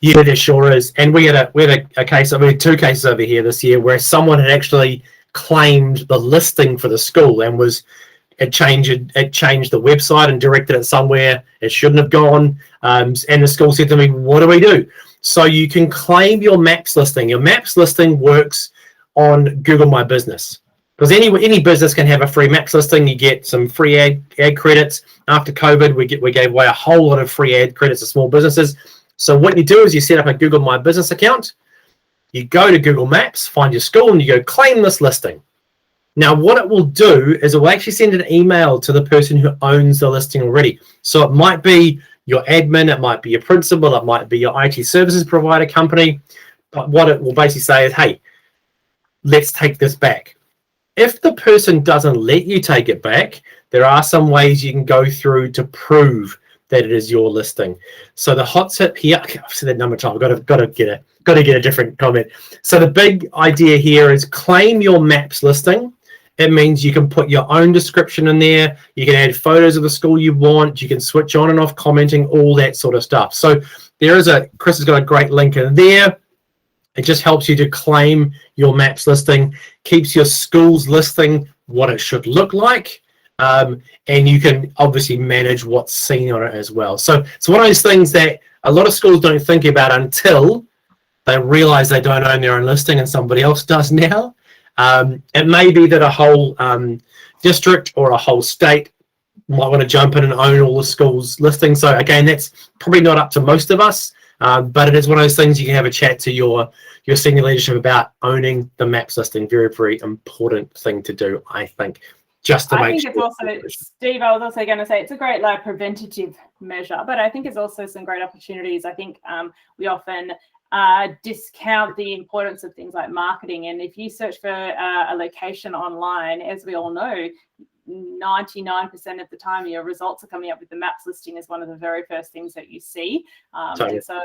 Yeah, there sure is. And we had a case. I mean, 2 cases over here this year where someone had actually claimed the listing for the school and it changed the website and directed it somewhere it shouldn't have gone. And the school said to me, "What do we do?" So you can claim your maps listing. Your maps listing works on Google My Business, because any business can have a free maps listing. You get some free ad credits. After COVID, we gave away a whole lot of free ad credits to small businesses. So what you do is you set up a Google My Business account. You go to Google Maps, find your school, and you go claim this listing. Now, what it will do is it will actually send an email to the person who owns the listing already. So it might be your admin, it might be your principal, it might be your IT services provider company. But what it will basically say is, hey, let's take this back. If the person doesn't let you take it back, there are some ways you can go through to prove that it is your listing. So the hot tip here, I've said that number of times, I've got to get a different comment. So the big idea here is claim your maps listing. It means you can put your own description in there. You can add photos of the school you want. You can switch on and off commenting, all that sort of stuff. So Chris has got a great link in there. It just helps you to claim your maps listing, keeps your school's listing what it should look like, and you can obviously manage what's seen on it as well. So it's one of those things that a lot of schools don't think about until they realize they don't own their own listing and somebody else does now. It may be that a whole district or a whole state might want to jump in and own all the schools' listings. So again, that's probably not up to most of us. But it is one of those things you can have a chat to your senior leadership about owning the maps listing. Very, very important thing to do, I think, just to make sure. It's also, Steve, I was also going to say it's a great preventative measure, but I think it's also some great opportunities. I think we often discount the importance of things like marketing. And if you search for a location online, as we all know, 99% of the time your results are coming up with the maps listing as one of the very first things that you see. And so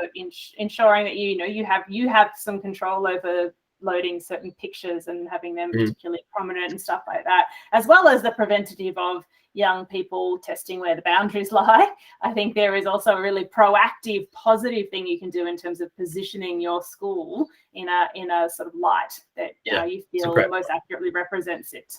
ensuring that you have some control over loading certain pictures and having them particularly prominent and stuff like that, as well as the preventative of young people testing where the boundaries lie. I think there is also a really proactive, positive thing you can do in terms of positioning your school in a sort of light that you feel most accurately represents it.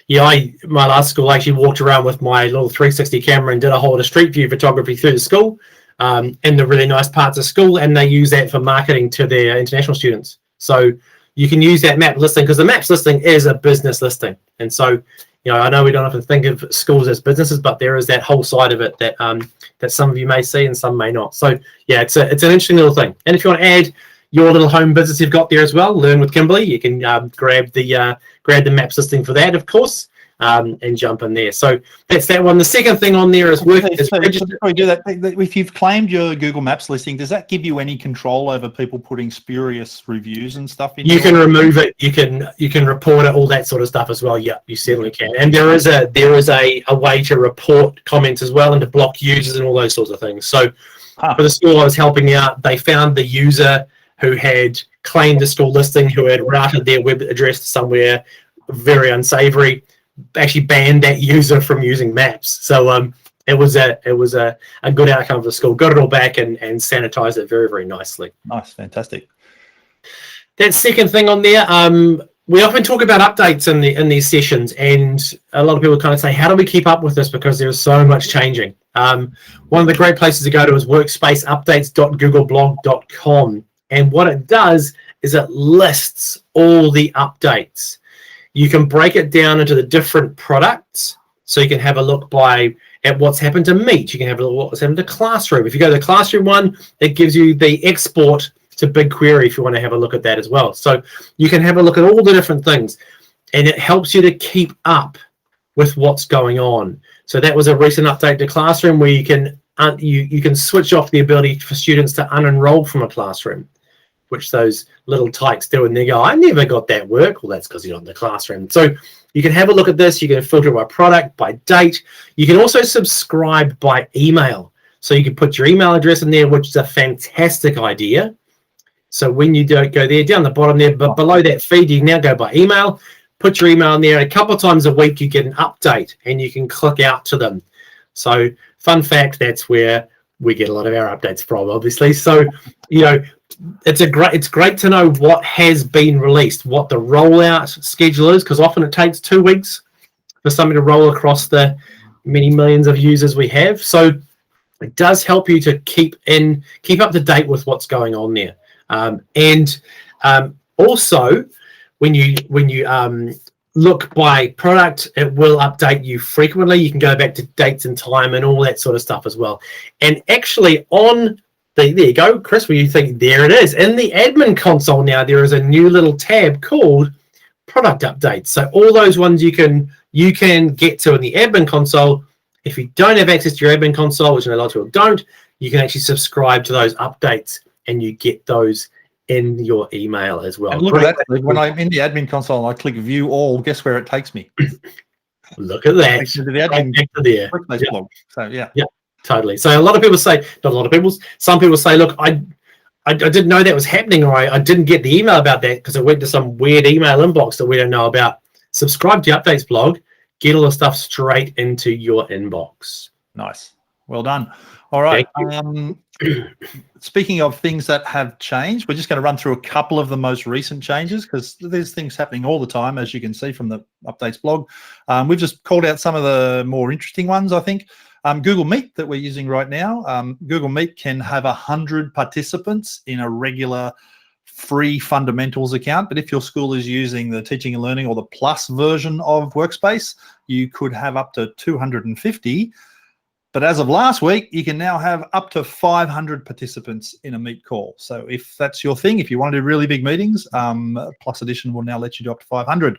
Yeah, my last school, I actually walked around with my little 360 camera and did a whole lot of street view photography through the school in the really nice parts of school, and they use that for marketing to their international students. So you can use that map listing, because the maps listing is a business listing. And so, I know we don't often think of schools as businesses, but there is that whole side of it that some of you may see and some may not. So yeah, it's an interesting little thing. And if you want to add your little home business you've got there as well, Learn with Kimberly, you can grab the maps listing for that, of course, and jump in there. So that's that one. The second thing on there is before we do that, if you've claimed your Google Maps listing, does that give you any control over people putting spurious reviews and stuff in? You can remove it. You can report it, all that sort of stuff as well. Yeah, you certainly can. And there is a way to report comments as well and to block users and all those sorts of things. So for the school I was helping out, they found the user who had claimed the school listing, who had routed their web address to somewhere very unsavory, actually banned that user from using maps. So it was a good outcome for the school. Got it all back and sanitized it very, very nicely. Nice, fantastic. That second thing on there, we often talk about updates in these sessions, and a lot of people kind of say, how do we keep up with this, because there's so much changing. One of the great places to go to is workspaceupdates.googleblog.com. And what it does is it lists all the updates. You can break it down into the different products. So you can have a look at what's happened to Meet. You can have a look at what's happened to Classroom. If you go to the Classroom one, it gives you the export to BigQuery if you want to have a look at that as well. So you can have a look at all the different things, and it helps you to keep up with what's going on. So that was a recent update to Classroom where you can switch off the ability for students to unenroll from a classroom, which those little tykes do, and they go, I never got that work. Well, that's because you're not in the classroom. So you can have a look at this. You can filter by product, by date. You can also subscribe by email. So you can put your email address in there, which is a fantastic idea. So when you go there, down the bottom there, but below that feed, you can now go by email, put your email in there. A couple of times a week, you get an update, and you can click out to them. So fun fact, that's where we get a lot of our updates from, obviously. So, it's great to know what has been released, what the rollout schedule is, because often it takes 2 weeks for something to roll across the many millions of users we have. So it does help you to keep up to date with what's going on there. Also, when you look by product, it will update you frequently. You can go back to dates and time and all that sort of stuff as well. And actually there you go, Chris, where you think, there it is. In the admin console now, there is a new little tab called product updates. So all those ones you can get to in the admin console. If you don't have access to your admin console, which a lot of people don't, you can actually subscribe to those updates, and you get those in your email as well. And look at that. When I'm in the admin console and I click view all, guess where it takes me? Look at that. To the admin there. blog. So yeah. Totally. So some people say, look, I didn't know that was happening, or I didn't get the email about that because it went to some weird email inbox that we don't know about. Subscribe to the updates blog, get all the stuff straight into your inbox. Nice. Well done. All right. Speaking of things that have changed, we're just going to run through a couple of the most recent changes because there's things happening all the time, as you can see from the updates blog. We've just called out some of the more interesting ones, I think. Google Meet that we're using right now. Google Meet can have 100 participants in a regular free fundamentals account, but if your school is using the teaching and learning or the plus version of Workspace, you could have up to 250. But as of last week, you can now have up to 500 participants in a Meet call. So if that's your thing, if you want to do really big meetings, Plus Edition will now let you do up to 500.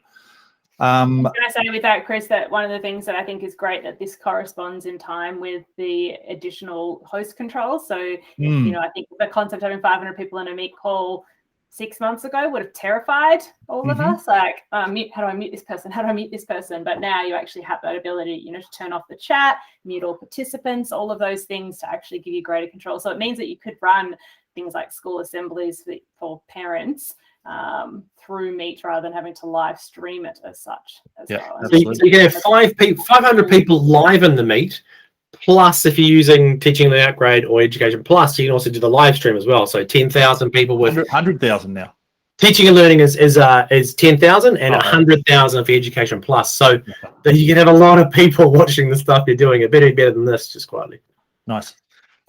Can I say with that, Chris, that one of the things that I think is great that this corresponds in time with the additional host control. So, I think the concept of having 500 people in a Meet call 6 months ago would have terrified all of us. Like, how do I mute this person? How do I mute this person? But now you actually have that ability, to turn off the chat, mute all participants, all of those things to actually give you greater control. So it means that you could run things like school assemblies for parents through Meet rather than having to live stream it as such as well. So you can have 500 people live in the Meet. Plus, if you're using Teaching the Upgrade or Education Plus, you can also do the live stream as well. So 10,000 people with 100,000 now. Teaching and Learning is 10,000 and 100,000 for Education Plus. So you can have a lot of people watching the stuff you're doing. It better be better than this, just quietly. Nice.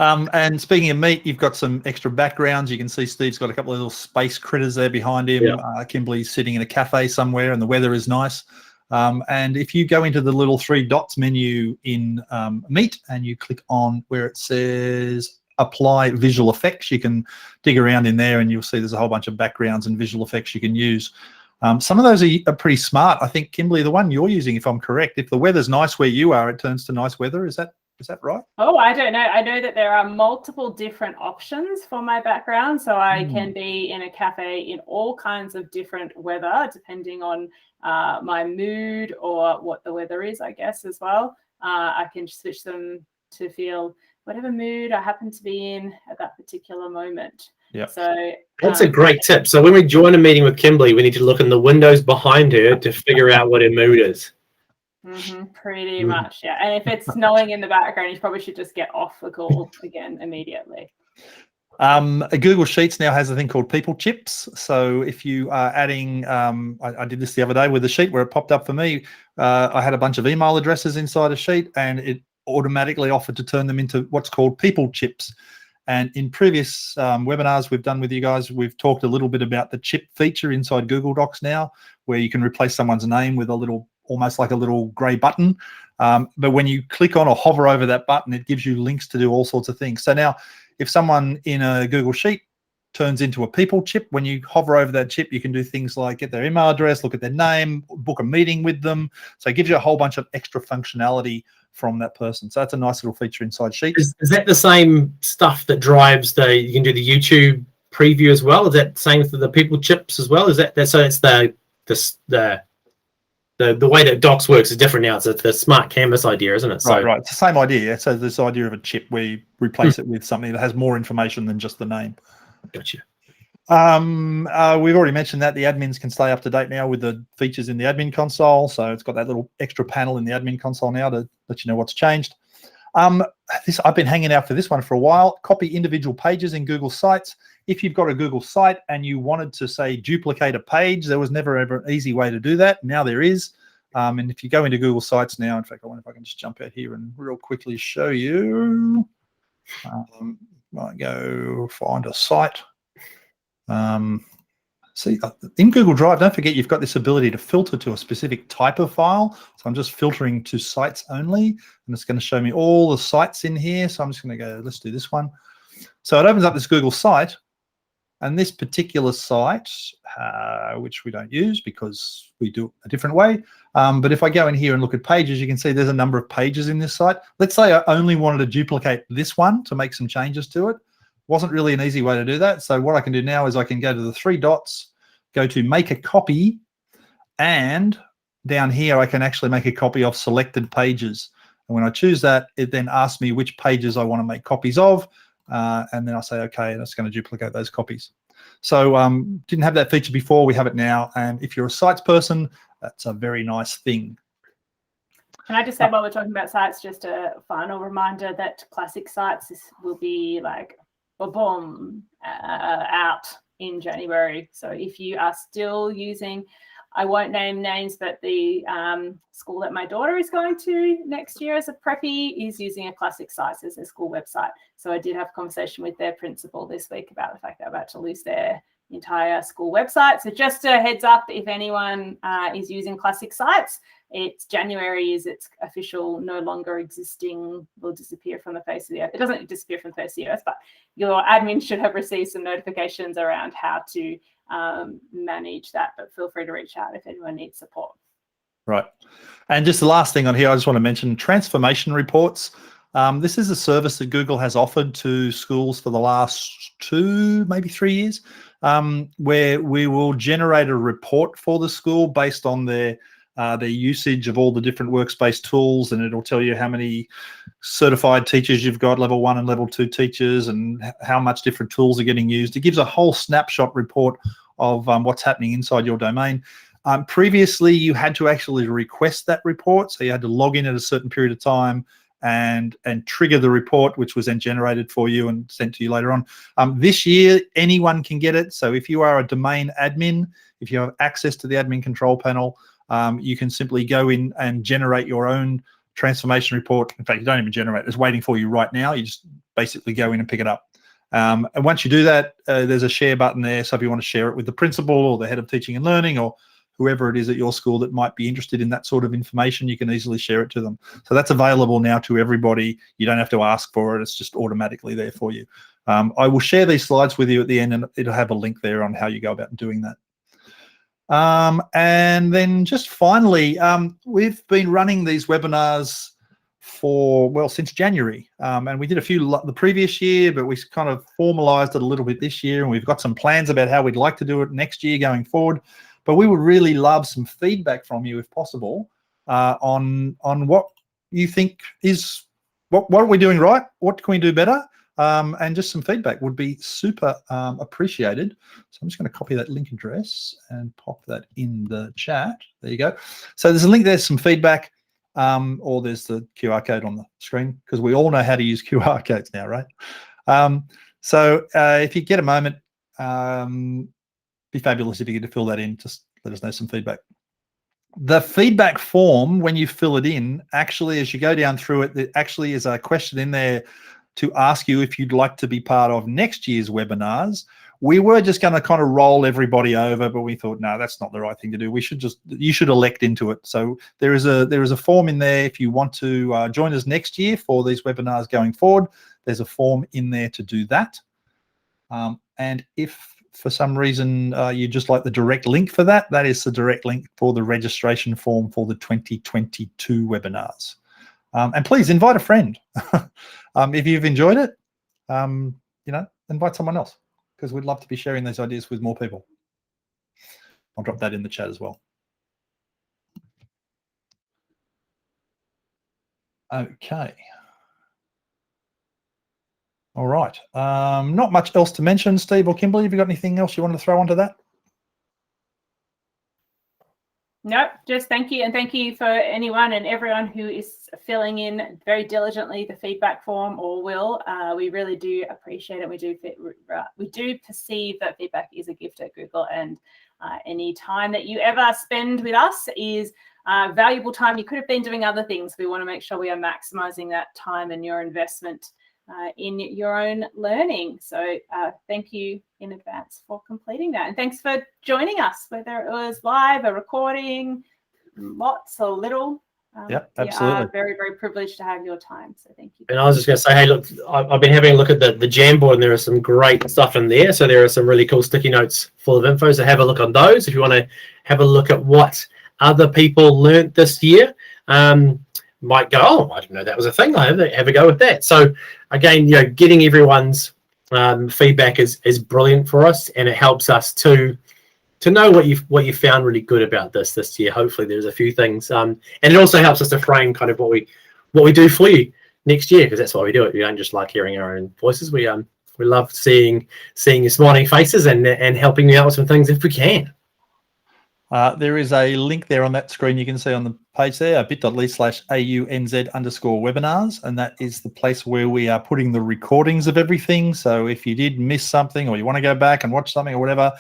And speaking of Meet, you've got some extra backgrounds. You can see Steve's got a couple of little space critters there behind him. Kimberly's sitting in a cafe somewhere, and the weather is nice. And if you go into the little 3 dots menu in Meet and you click on where it says Apply Visual Effects, you can dig around in there and you'll see there's a whole bunch of backgrounds and visual effects you can use. Some of those are pretty smart. I think, Kimberly, the one you're using, if I'm correct, if the weather's nice where you are, it turns to nice weather. Is that right? Oh, I don't know. I know that there are multiple different options for my background. So I can be in a cafe in all kinds of different weather, depending on my mood or what the weather is, I guess, as well. I can switch them to feel whatever mood I happen to be in at that particular moment. Yeah. So that's a great tip. So when we join a meeting with Kimberly, we need to look in the windows behind her to figure out what her mood is. Pretty much, yeah. And if it's snowing in the background, you probably should just get off the call again immediately. Google Sheets now has a thing called People Chips. So if you are adding, I did this the other day with a sheet where it popped up for me. I had a bunch of email addresses inside a sheet, and it automatically offered to turn them into what's called People Chips. And in previous webinars we've done with you guys, we've talked a little bit about the chip feature inside Google Docs now, where you can replace someone's name with a little, almost like a little gray button. But when you click on or hover over that button, it gives you links to do all sorts of things. So now if someone in a Google Sheet turns into a people chip, when you hover over that chip, you can do things like get their email address, look at their name, book a meeting with them. So it gives you a whole bunch of extra functionality from that person. So that's a nice little feature inside Sheets. Is that the same stuff that drives you can do the YouTube preview as well? Is that same for the people chips as well? Is that so? It's the way that Docs works is different now. It's the smart canvas idea, isn't it? So, right. It's the same idea. Yeah? So this idea of a chip where you replace it with something that has more information than just the name. Gotcha. We've already mentioned that the admins can stay up to date now with the features in the admin console. So it's got that little extra panel in the admin console now to let you know what's changed. I've been hanging out for this one for a while. Copy individual pages in Google Sites. If you've got a Google site and you wanted to, say, duplicate a page, there was never ever an easy way to do that. Now there is. And if you go into Google Sites now, in fact, I wonder if I can just jump out here and real quickly show you. I go find a site. See, in Google Drive, don't forget you've got this ability to filter to a specific type of file. So I'm just filtering to sites only, and it's going to show me all the sites in here. So I'm just going to go, let's do this one. So it opens up this Google site, and this particular site, which we don't use because we do it a different way. But if I go in here and look at pages, you can see there's a number of pages in this site. Let's say I only wanted to duplicate this one to make some changes to it. Wasn't really an easy way to do that. So what I can do now is I can go to the 3 dots, go to make a copy, and down here I can actually make a copy of selected pages. And when I choose that, it then asks me which pages I want to make copies of. And then I say, okay, that's going to duplicate those copies. So didn't have that feature before, we have it now. And if you're a sites person, that's a very nice thing. Can I just say, while we're talking about sites, just a final reminder that classic sites will be like boom, out in January. So if you are still using, I won't name names, but the school that my daughter is going to next year as a preppy is using a classic sites as their school website. So I did have a conversation with their principal this week about the fact they're about to lose their entire school website. So just a heads up, if anyone is using classic sites, it's January is its official no longer existing, will disappear from the face of the earth. It doesn't disappear from the face of the earth, but your admin should have received some notifications around how to manage that, but feel free to reach out if anyone needs support. Right. And just the last thing on here, I just want to mention transformation reports. This is a service that Google has offered to schools for the last 2, maybe 3 years, where we will generate a report for the school based on their usage of all the different workspace tools, and it'll tell you how many certified teachers you've got, level 1 and level 2 teachers, and how much different tools are getting used. It gives a whole snapshot report of what's happening inside your domain. Previously, you had to actually request that report, so you had to log in at a certain period of time and trigger the report, which was then generated for you and sent to you later on. This year, anyone can get it. So if you are a domain admin, if you have access to the admin control panel, you can simply go in and generate your own transformation report. In fact, you don't even generate it. It's waiting for you right now. You just basically go in and pick it up. And once you do that, there's a share button there. So if you want to share it with the principal or the head of teaching and learning or whoever it is at your school that might be interested in that sort of information, you can easily share it to them. So that's available now to everybody. You don't have to ask for it. It's just automatically there for you. I will share these slides with you at the end, and it'll have a link there on how you go about doing that. And then just finally, we've been running these webinars for, well, since January. And we did a few the previous year, but we kind of formalized it a little bit this year, and we've got some plans about how we'd like to do it next year going forward. But we would really love some feedback from you, if possible, on what you think is, what are we doing right? What can we do better? And just some feedback would be super appreciated. So I'm just going to copy that link address and pop that in the chat. There you go. So there's a link there, some feedback, or there's the QR code on the screen, because we all know how to use QR codes now, right? So if you get a moment, be fabulous if you get to fill that in. Just let us know some feedback. The feedback form, when you fill it in, actually, as you go down through it, there actually is a question in there to ask you if you'd like to be part of next year's webinars. We were just going to kind of roll everybody over, but we thought, no, that's not the right thing to do. You should elect into it. So there is a form in there if you want to join us next year for these webinars going forward. There's a form in there to do that. And if for some reason you just like the direct link for that, that is the direct link for the registration form for the 2022 webinars. And please invite a friend. If you've enjoyed it, invite someone else, because we'd love to be sharing these ideas with more people. I'll drop that in the chat as well. Okay. All right. Not much else to mention. Steve or Kimberly, have you got anything else you want to throw onto that? No, just thank you. And thank you for anyone and everyone who is filling in very diligently the feedback form or will. We really do appreciate it. We do perceive that feedback is a gift at Google, and any time that you ever spend with us is valuable time. You could have been doing other things. We want to make sure we are maximizing that time and your investment in your own learning. So thank you in advance for completing that. And thanks for joining us, whether it was live, a recording, lots or little. Yeah, absolutely. We are very, very privileged to have your time. So thank you. And I was just going to say, hey, look, I've been having a look at the Jamboard, and there is some great stuff in there. So there are some really cool sticky notes full of info. So have a look on those if you want to have a look at what other people learned this year. Might go, oh, I didn't know that was a thing. I have a go with that. So again, getting everyone's feedback is brilliant for us, and it helps us to know what you found really good about this year. Hopefully, there's a few things, and it also helps us to frame kind of what we do for you next year, because that's why we do it. We don't just like hearing our own voices. We love seeing your smiling faces and helping you out with some things if we can. There is a link there on that screen you can see on the page there, bit.ly/AUNZ_webinars, and that is the place where we are putting the recordings of everything. So if you did miss something or you want to go back and watch something or whatever,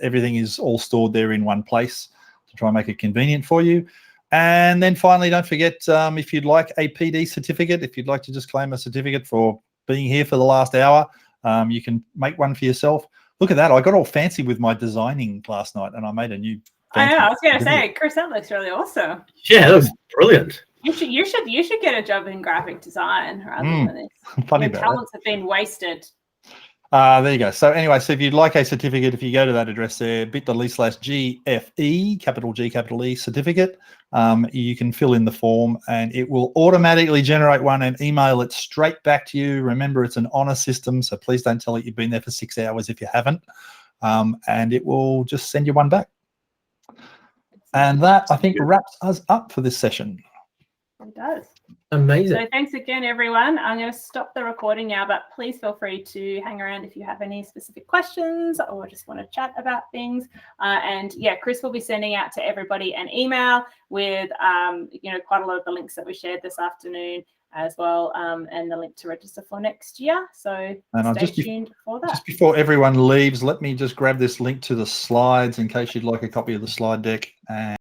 everything is all stored there in one place to try and make it convenient for you. And then finally, don't forget, if you'd like a PD certificate, if you'd like to just claim a certificate for being here for the last hour, you can make one for yourself. Look at that. I got all fancy with my designing last night, and I made a new. I know. I was going to say, Chris, that looks really awesome. Yeah, that was brilliant. You should get a job in graphic design rather than this. Funny Your about talents have been wasted. There you go. So anyway, so if you'd like a certificate, if you go to that address there, bit.ly/GFE, capital G, capital E, certificate, you can fill in the form and it will automatically generate one and email it straight back to you. Remember, it's an honor system, so please don't tell it you've been there for 6 hours if you haven't, and it will just send you one back. And that, I think, wraps us up for this session. It does. Amazing. So thanks again, everyone. I'm going to stop the recording now, but please feel free to hang around if you have any specific questions or just want to chat about things. And yeah, Chris will be sending out to everybody an email with, quite a lot of the links that we shared this afternoon as well, and the link to register for next year. So stay tuned for that. Just before everyone leaves, let me just grab this link to the slides in case you'd like a copy of the slide deck. And